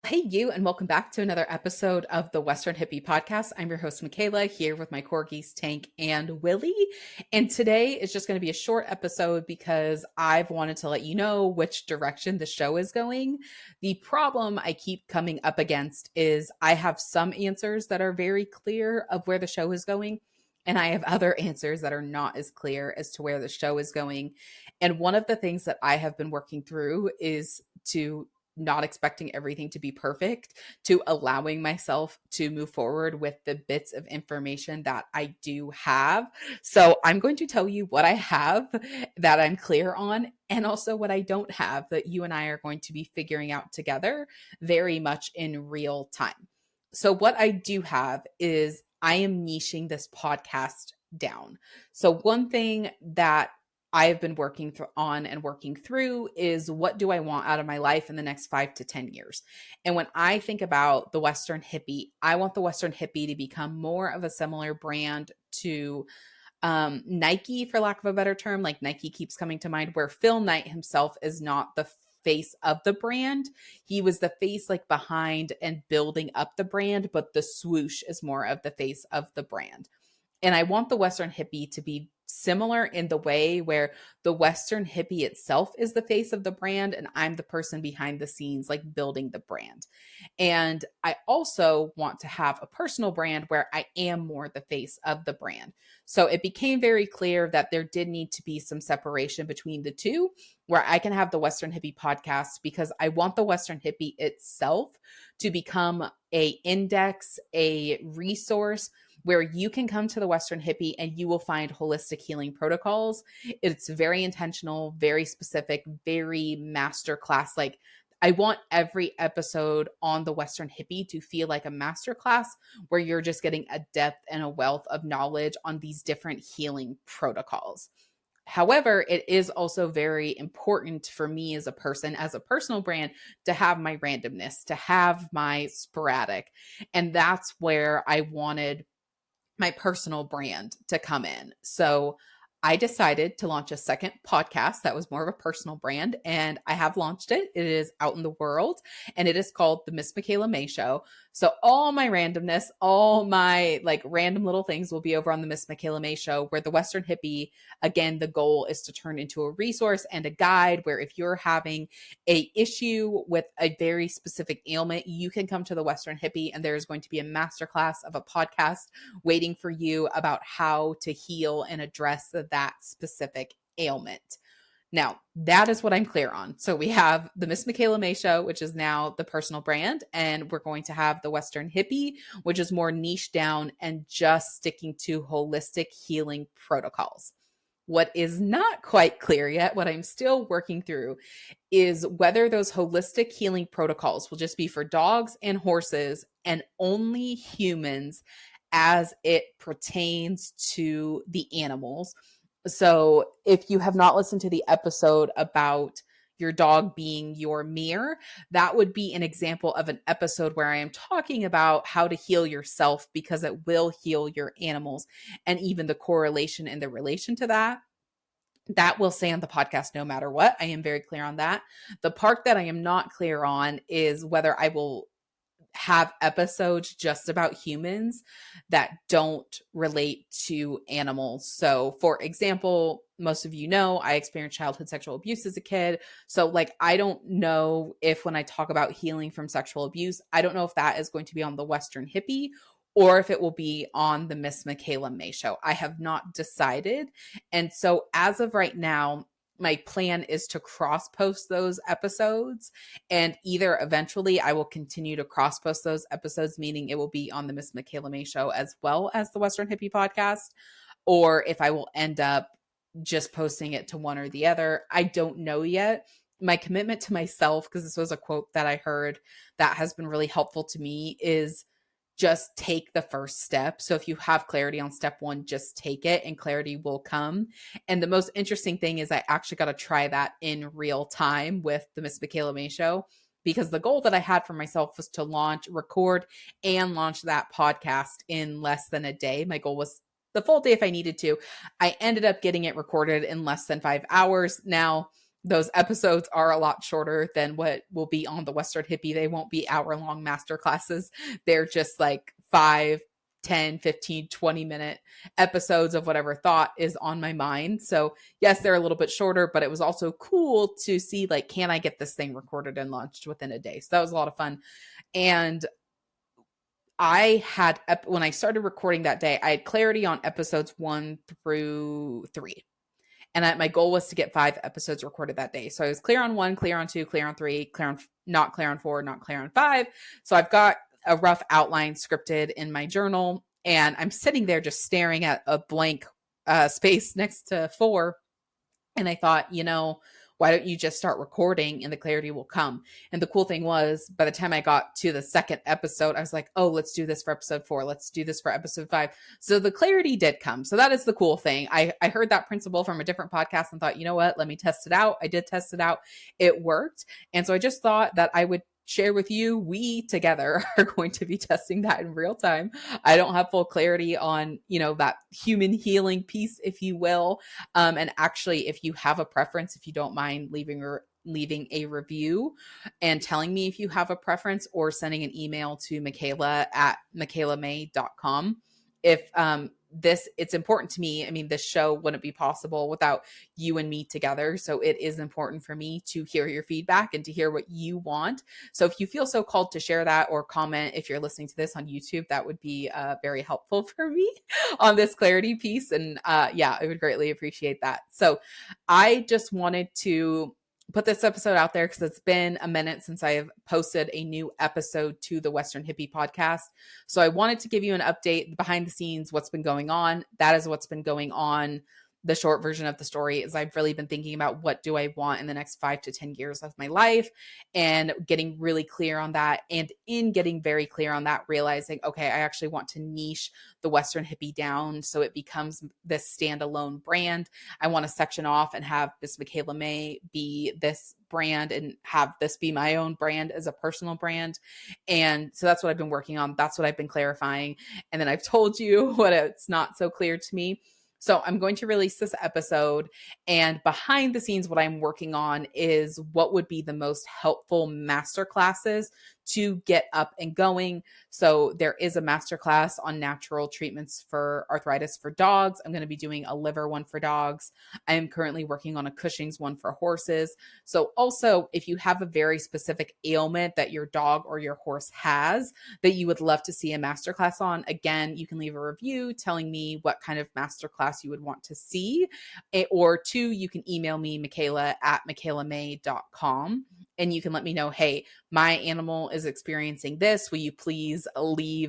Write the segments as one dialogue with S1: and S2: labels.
S1: Hey, you, and welcome back to another episode of the Western Hippie Podcast. I'm your host, Michaela, here with my corgis, Tank and Willie. And today is just going to be a short episode because I've wanted to let you know which direction the show is going. The problem I keep coming up against is I have some answers that are very clear of where the show is going, and I have other answers that are not as clear as to where the show is going. And one of the things that I have been working through is to not expecting everything to be perfect, to allowing myself to move forward with the bits of information that I do have. So I'm going to tell you what I have that I'm clear on, and also what I don't have that you and I are going to be figuring out together very much in real time. So what I do have is I am niching this podcast down. So one thing that I have been working on and working through is, what do I want out of my life in the next 5 to 10 years? And when I think about the Western Hippie, I want the Western Hippie to become more of a similar brand to Nike, for lack of a better term. Like Nike keeps coming to mind, where Phil Knight himself is not the face of the brand. He was the face like behind and building up the brand, but the swoosh is more of the face of the brand. And I want the Western Hippie to be similar in the way where the Western Hippie itself is the face of the brand, and I'm the person behind the scenes, like building the brand. And I also want to have a personal brand where I am more the face of the brand. So it became very clear that there did need to be some separation between the two, where I can have the Western Hippie podcast, because I want the Western Hippie itself to become a index, a resource where you can come to the Western Hippie and you will find holistic healing protocols. It's very intentional, very specific, very masterclass. Like, I want every episode on the Western Hippie to feel like a masterclass where you're just getting a depth and a wealth of knowledge on these different healing protocols. However, it is also very important for me as a person, as a personal brand, to have my randomness, to have my sporadic. And that's where I wanted my personal brand to come in. So I decided to launch a second podcast that was more of a personal brand, and I have launched it. It is out in the world, and it is called the Miss Michaela Mae Show. So all my randomness, all my like random little things will be over on the Miss Michaela Mae Show, where the Western Hippie, again, the goal is to turn into a resource and a guide where if you're having a issue with a very specific ailment, you can come to the Western Hippie, and there is going to be a masterclass of a podcast waiting for you about how to heal and address that specific ailment. Now, that is what I'm clear on. So we have the Miss Michaela Mae Show, which is now the personal brand, and we're going to have the Western Hippie, which is more niche down and just sticking to holistic healing protocols. What is not quite clear yet, what I'm still working through, is whether those holistic healing protocols will just be for dogs and horses and only humans as it pertains to the animals. So if you have not listened to the episode about your dog being your mirror, that would be an example of an episode where I am talking about how to heal yourself, because it will heal your animals, and even the correlation and the relation to that. That will stay on the podcast no matter what. I am very clear on that. The part that I am not clear on is whether I will have episodes just about humans that don't relate to animals. So, for example, most of you know I experienced childhood sexual abuse as a kid. So, like, I don't know if when I talk about healing from sexual abuse, I don't know if that is going to be on the Western Hippie or if it will be on the Miss Michaela Mae Show. I have not decided. And so, as of right now, my plan is to cross post those episodes, and either eventually I will continue to cross post those episodes, meaning it will be on the Miss Michaela Mae Show as well as the Western Hippie Podcast, or if I will end up just posting it to one or the other. I don't know yet. My commitment to myself, because this was a quote that I heard that has been really helpful to me, is just take the first step. So if you have clarity on step one, just take it and clarity will come. And the most interesting thing is I actually got to try that in real time with the Miss Michaela Mae Show, because the goal that I had for myself was to record and launch that podcast in less than a day. My goal was the full day if I needed to. I ended up getting it recorded in less than 5 hours. Now, those episodes are a lot shorter than what will be on the Western Hippie. They won't be hour-long master classes. They're just like 5, 10, 15, 20-minute episodes of whatever thought is on my mind. So yes, they're a little bit shorter, but it was also cool to see, like, can I get this thing recorded and launched within a day? So that was a lot of fun. And I had, when I started recording that day, I had clarity on episodes 1 through 3. And my goal was to get 5 episodes recorded that day. So I was clear on 1, clear on 2, clear on 3, not clear on 4, not clear on 5. So I've got a rough outline scripted in my journal, and I'm sitting there just staring at a blank space next to 4. And I thought, why don't you just start recording and the clarity will come? And the cool thing was, by the time I got to the second episode, I was like, oh, let's do this for episode 4. Let's do this for episode 5. So the clarity did come. So that is the cool thing. I heard that principle from a different podcast and thought, you know what, let me test it out. I did test it out. It worked. And so I just thought that I would share with you. We together are going to be testing that in real time. I don't have full clarity on, that human healing piece, if you will. And actually, if you have a preference, if you don't mind leaving a review and telling me if you have a preference, or sending an email to Michaela at machelamay.com. If it's important to me. I mean, this show wouldn't be possible without you and me together. So it is important for me to hear your feedback and to hear what you want. So if you feel so called to share that, or comment, if you're listening to this on YouTube, that would be very helpful for me on this clarity piece. And I would greatly appreciate that. So I just wanted to put this episode out there because it's been a minute since I have posted a new episode to the Western Hippie Podcast. So I wanted to give you an update behind the scenes, what's been going on. That is what's been going on. The short version of the story is I've really been thinking about, what do I want in the next 5 to 10 years of my life, and getting really clear on that. And in getting very clear on that, realizing, okay, I actually want to niche the Western Hippie down so it becomes this standalone brand. I want to section off and have Miss Michaela Mae be this brand and have this be my own brand as a personal brand. And so that's what I've been working on. That's what I've been clarifying. And then I've told you what it's not so clear to me. So I'm going to release this episode, and behind the scenes, what I'm working on is what would be the most helpful masterclasses to get up and going. So there is a masterclass on natural treatments for arthritis for dogs. I'm going to be doing a liver one for dogs. I am currently working on a Cushing's one for horses. So also, if you have a very specific ailment that your dog or your horse has that you would love to see a masterclass on, again, you can leave a review telling me what kind of masterclass you would want to see. Or 2, you can email me, Michaela at machelamay.com. And you can let me know, hey, my animal is experiencing this. Will you please make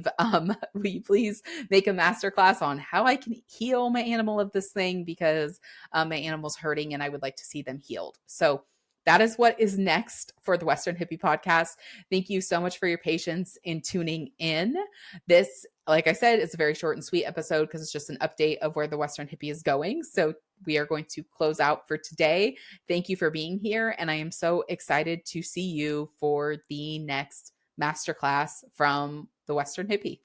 S1: a masterclass on how I can heal my animal of this thing, because my animal's hurting and I would like to see them healed. So that is what is next for the Western Hippie Podcast. Thank you so much for your patience in tuning in. This, like I said, is a very short and sweet episode because it's just an update of where the Western Hippie is going. So we are going to close out for today. Thank you for being here. And I am so excited to see you for the next masterclass from the Western Hippie.